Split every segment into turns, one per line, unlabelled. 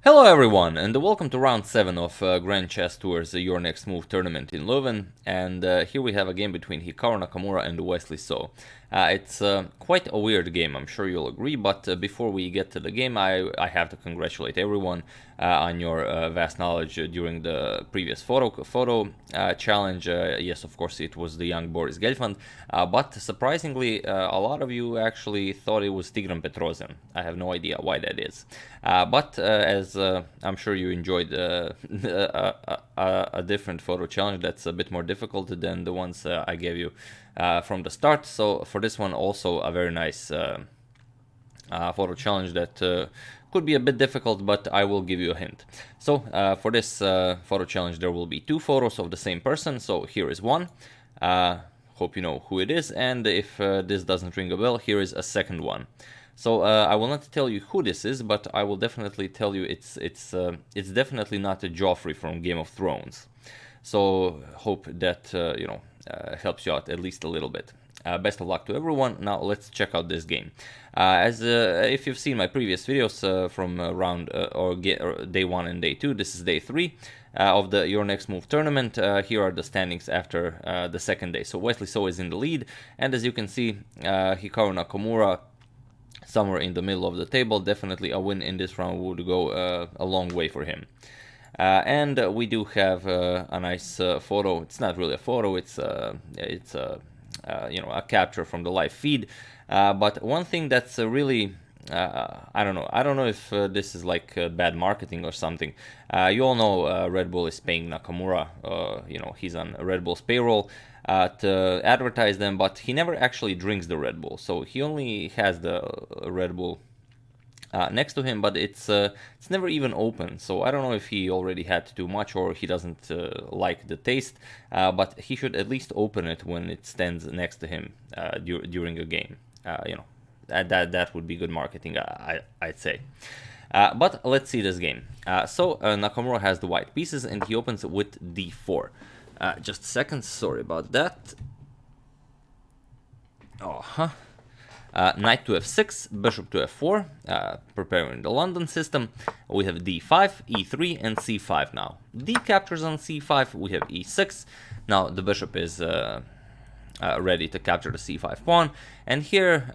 Hello everyone, and welcome to round 7 of Grand Chess Tour's Your Next Move tournament in Leuven. And here we have a game between Hikaru Nakamura and Wesley. It's quite a weird game, I'm sure you'll agree, but before we get to the game, I have to congratulate everyone on your vast knowledge during the previous photo challenge. Yes, of course, it was the young Boris Gelfand, but surprisingly, a lot of you actually thought it was Tigran Petrosian. I have no idea why that is. But as I'm sure you enjoyed a different photo challenge that's a bit more difficult than the ones I gave you from the start. So for this one, also a very nice photo challenge that could be a bit difficult, but I will give you a hint. So for this photo challenge, there will be 2 photos of the same person. So here is one. Hope you know who it is. And if this doesn't ring a bell, here is a second one. So I will not tell you who this is, but I will definitely tell you it's definitely not a Joffrey from Game of Thrones. So hope that helps you out at least a little bit. Best of luck to everyone. Now let's check out this game. If you've seen my previous videos from day 1 and day 2, this is day 3 of the Your Next Move tournament. Here are the standings after the second day. So Wesley So is in the lead, and as you can see, Hikaru Nakamura somewhere in the middle of the table. Definitely a win in this round would go a long way for him. And we do have a nice photo. It's not really a photo. It's a capture from the live feed. But one thing that's really I don't know if this is like bad marketing or something. You all know Red Bull is paying Nakamura. He's on Red Bull's payroll to advertise them, but he never actually drinks the Red Bull. So he only has the Red Bull next to him, but it's never even open. So I don't know if he already had too much or he doesn't like the taste, but he should at least open it when it stands next to him during a game. That would be good marketing, I'd say. But let's see this game. So Nakamura has the white pieces and he opens with d4. Just a second, sorry about that. Knight to f6, bishop to f4, preparing the London system. We have d5, e3, and c5 now. D captures on c5, we have e6. Now the bishop is ready to capture the c5 pawn, and here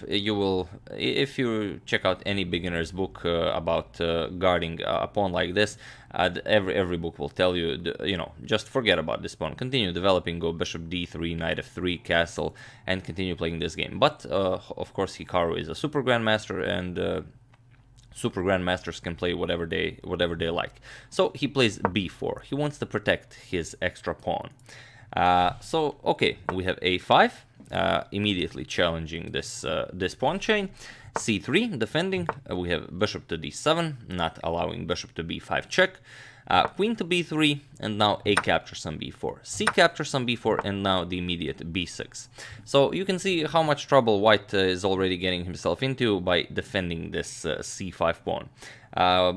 you will, if you check out any beginner's book about guarding a pawn like this, every book will tell you, just forget about this pawn, continue developing, go bishop d3, knight f3, castle, and continue playing this game. But of course Hikaru is a super grandmaster, and super grandmasters can play whatever they like. So he plays b4. He wants to protect his extra pawn. So okay, we have a5, immediately challenging this pawn chain. c3, defending. We have bishop to d7, not allowing bishop to b5 check. Queen to b3, and now a captures on b4. C captures on b4, and now the immediate b6. So you can see how much trouble white is already getting himself into by defending this c5 pawn.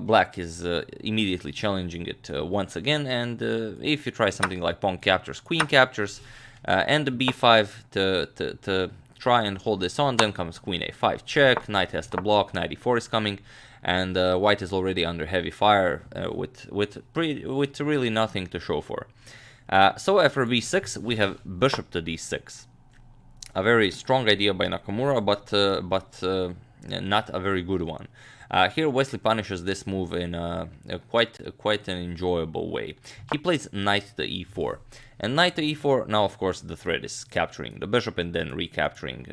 Black is immediately challenging it once again, and if you try something like pawn captures, queen captures, and the b5 to try and hold this on, then comes queen a5 check, knight has to block, knight e4 is coming, and white is already under heavy fire with really nothing to show for. So after b6, we have bishop to d6. A very strong idea by Nakamura, but not a very good one. Here Wesley punishes this move in quite an enjoyable way. He plays knight to e4, and knight to e4, now of course the threat is capturing the bishop and then recapturing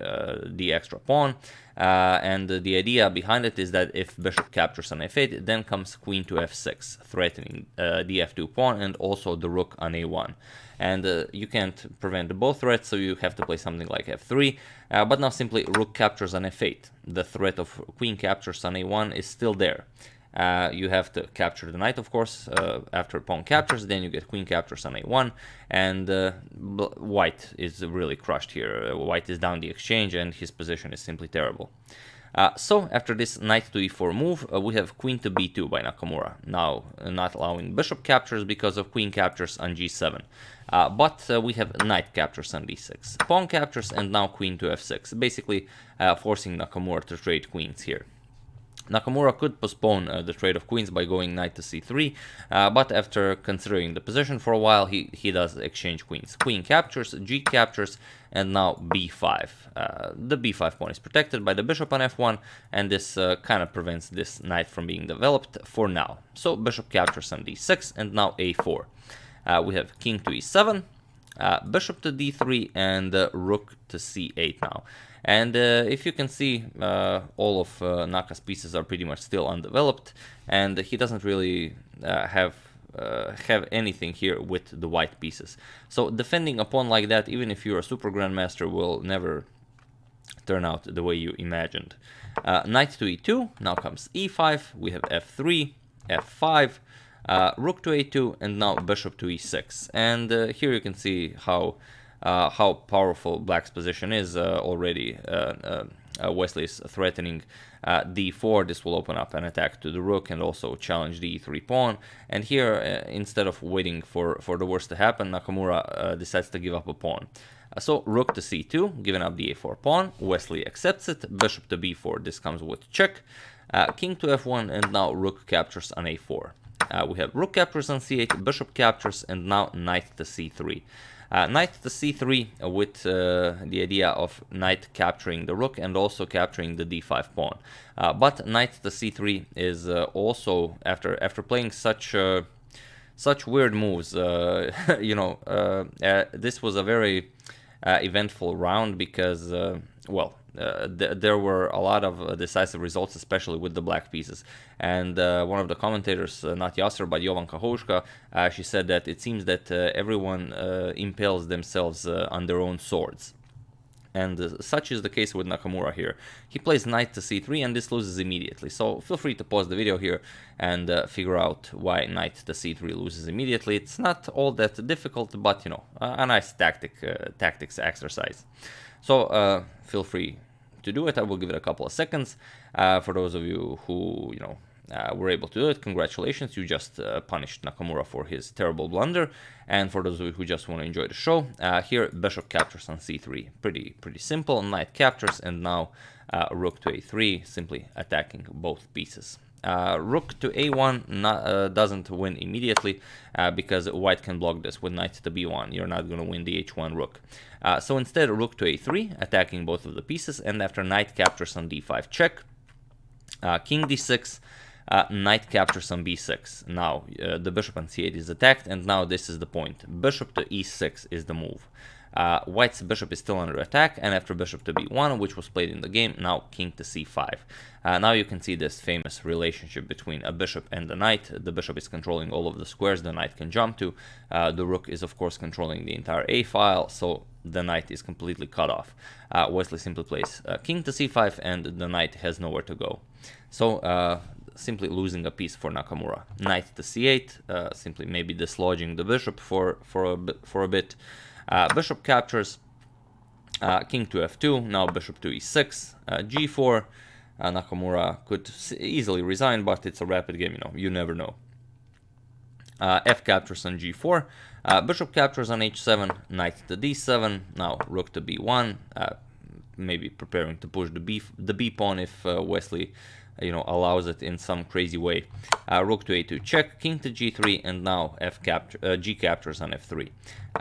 the extra pawn, and the idea behind it is that if bishop captures on f8, then comes queen to f6, threatening the f2 pawn and also the rook on a1. And you can't prevent both threats, so you have to play something like f3, but now simply rook captures on f8. The threat of queen captures on a1 is still there. You have to capture the knight, of course, after pawn captures, then you get queen captures on a1, and white is really crushed here. White is down the exchange, and his position is simply terrible. So after this knight to e4 move, we have queen to b2 by Nakamura. Now not allowing bishop captures because of queen captures on g7. But we have knight captures on d6, pawn captures, and now queen to f6, basically forcing Nakamura to trade queens here. Nakamura could postpone the trade of queens by going knight to c3, but after considering the position for a while, he does exchange queens. Queen captures, g captures, and now b5. The b5 pawn is protected by the bishop on f1, and this kind of prevents this knight from being developed for now. So bishop captures on d6, and now a4. We have king to e7, bishop to d3, and rook to c8 now. And if you can see, all of Naka's pieces are pretty much still undeveloped, and he doesn't really have anything here with the white pieces. So defending a pawn like that, even if you're a super grandmaster, will never turn out the way you imagined. Knight to e2, now comes e5, we have f3, f5, rook to a2, and now bishop to e6. And here you can see how powerful black's position is already. Wesley is threatening d4. This will open up an attack to the rook and also challenge the e3 pawn. And here, instead of waiting for the worst to happen, Nakamura decides to give up a pawn. So rook to c2, giving up the a4 pawn. Wesley accepts it. Bishop to b4. This comes with check. King to f1, and now rook captures on a4. We have rook captures on c8, bishop captures, and now knight to c3. Knight to c3 with the idea of knight capturing the rook and also capturing the d5 pawn. But knight to c3 is also, after playing such weird moves, you know, this was a very eventful round because, well, there were a lot of decisive results, especially with the black pieces. And one of the commentators, not Yasser but Jovanka Houska, she said that it seems that everyone impales themselves on their own swords. And such is the case with Nakamura here. He plays knight to c3 and this loses immediately. So feel free to pause the video here and figure out why knight to c3 loses immediately. It's not all that difficult, but you know, a nice tactics exercise. So feel free to do it. I will give it a couple of seconds. For those of you who, you know, were able to do it, congratulations, you just punished Nakamura for his terrible blunder. And for those of you who just want to enjoy the show, here bishop captures on c3, pretty simple. Knight captures, and now rook to a3, simply attacking both pieces. Rook to a1 doesn't win immediately because white can block this with knight to b1. You're not going to win the h1 rook. So instead, rook to a3, attacking both of the pieces, and after knight captures on d5 check, king d6, knight captures on b6. Now the bishop on c8 is attacked, and now this is the point. Bishop to e6 is the move. White's bishop is still under attack, and after bishop to b1, which was played in the game, now king to c5. Now you can see this famous relationship between a bishop and the knight. The bishop is controlling all of the squares the knight can jump to. The rook is of course controlling the entire a file, so the knight is completely cut off. Wesley simply plays king to c5, and the knight has nowhere to go. So simply losing a piece for Nakamura. Knight to c8, simply maybe dislodging the bishop for a bit. Bishop captures, king to f2, now bishop to e6, g4. Nakamura could easily resign, but it's a rapid game, you know, you never know. F captures on g4, bishop captures on h7, knight to d7, now rook to b1, maybe preparing to push the b pawn if Wesley, you know, allows it in some crazy way. Rook to a2 check, king to g3, and now g captures on f3.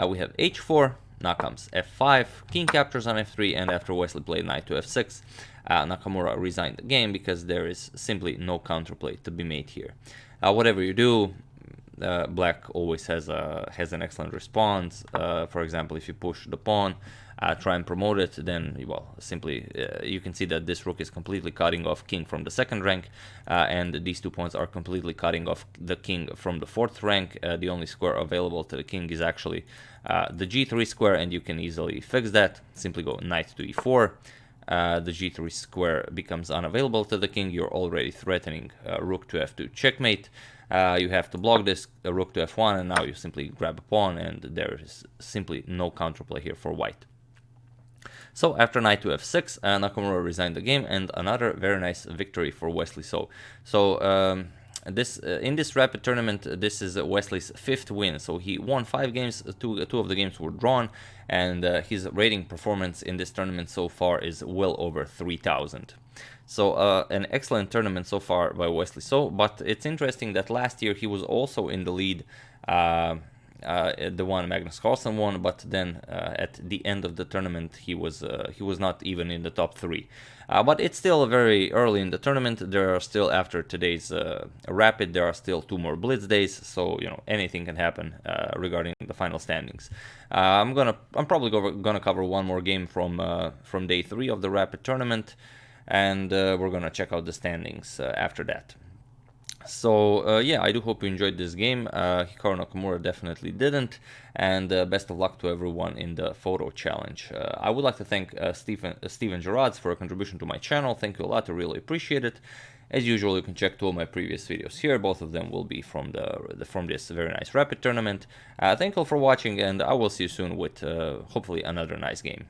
We have h4, now comes f5, king captures on f3, and after Wesley played knight to f6, Nakamura resigned the game because there is simply no counterplay to be made here. Whatever you do, black always has an excellent response. For example, if you push the pawn, try and promote it, then, well, simply you can see that this rook is completely cutting off king from the second rank, and these 2 pawns are completely cutting off the king from the fourth rank. The only square available to the king is actually the g3 square, and you can easily fix that. Simply go knight to e4. The g3 square becomes unavailable to the king. You're already threatening rook to f2 checkmate. You have to block this rook to f1, and now you simply grab a pawn, and there is simply no counterplay here for white. So after knight to f6, Nakamura resigned the game, and another very nice victory for Wesley. So in this rapid tournament, this is Wesley's 5th win. So he won 5 games, two of the games were drawn, and his rating performance in this tournament so far is well over 3,000. So an excellent tournament so far by Wesley. But it's interesting that last year he was also in the lead, the one Magnus Carlsen won, but then at the end of the tournament he was not even in the top 3. But it's still very early in the tournament. There are still, after today's rapid, there are still 2 more blitz days, so anything can happen regarding the final standings. I'm probably gonna cover one more game from day 3 of the rapid tournament, and we're gonna check out the standings after that. So yeah, I do hope you enjoyed this game. Hikaru Nakamura definitely didn't, and best of luck to everyone in the photo challenge. I would like to thank Steven Gerards for a contribution to my channel. Thank you a lot, I really appreciate it. As usual, you can check 2 of my previous videos here. Both of them will be from this very nice rapid tournament. Thank you all for watching, and I will see you soon with hopefully another nice game.